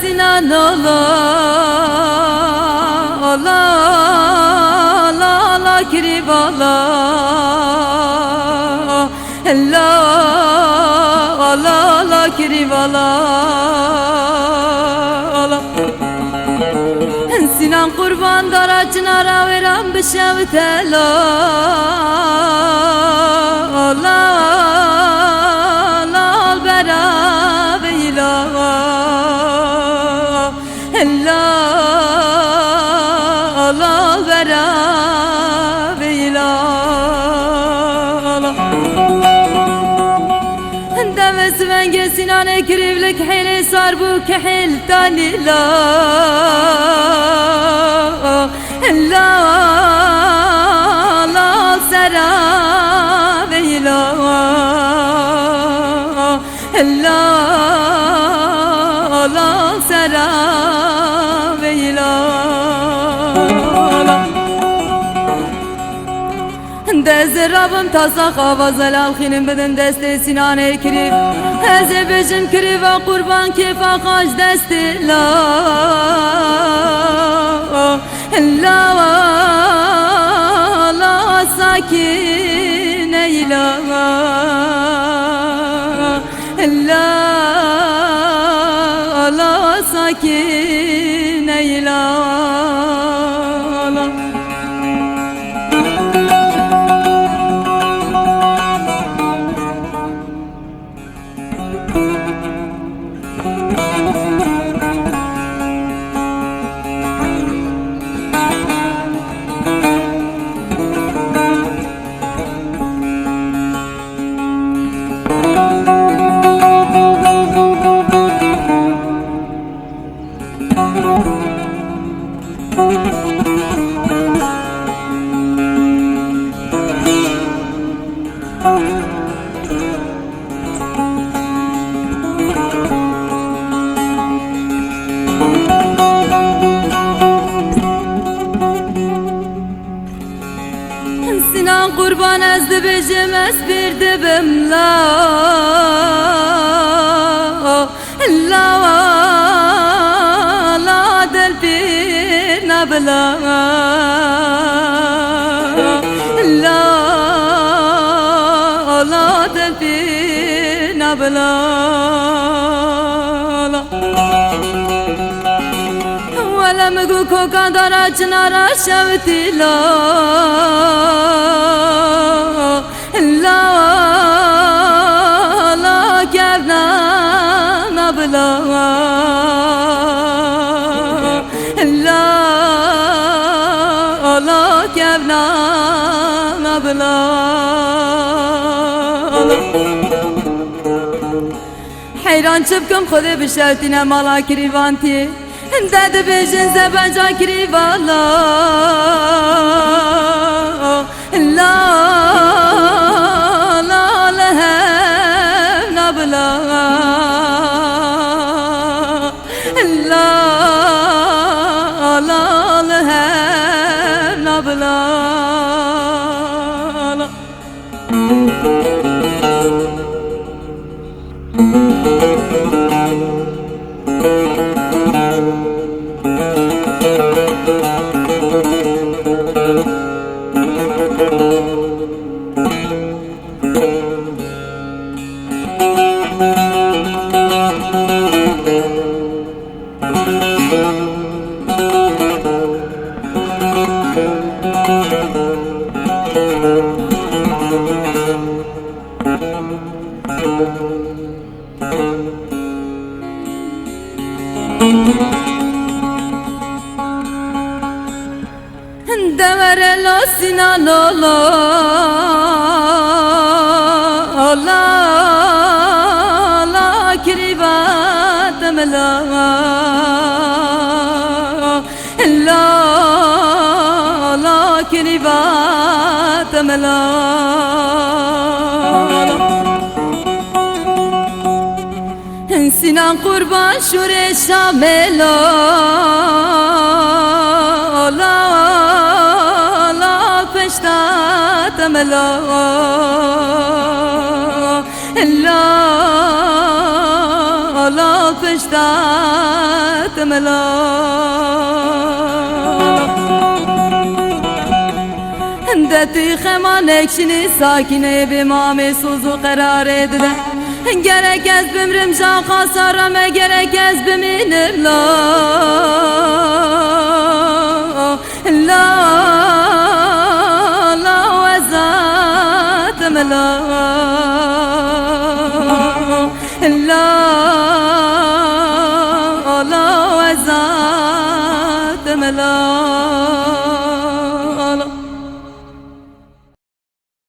Sinan ola ola ola ola kirivala la ola ola kirivala Sinan kurban dara çınara verem bişevtela ola ola bera beyla la ola bera beyla Deves venge Sinan ekrivlik hili sar bu kehil tani la la la sera veyla la la sera veyla Dezir Rabbim taza havazel alkhinin bedin deste Sinan ekrib Heze bejim kiri ve kurban kefa kaç desti la la la sakin eyla la la sakin eyla Sinan kurban ezdi bejim bir dibim la la la del bir nabla la la del bir nabla Wala mgu ko kadara chinara shavti la la la kevna nabla la la kevna nabla Hayran çıpkım khode bişevtine mala kirivanti Dede bejin zebenca kirivala la la lehem nabla la la lehem nabla Devere la Sinan ola ola la kirivatem la la la kirivatem la Sinan kurban şure şamela la la peştatem la la لا پشتت ملا دتی خمان اکشنی ساکینه به مام سوزو قرار دده گرک از بمرم جا خسارم گرک از بمینم لا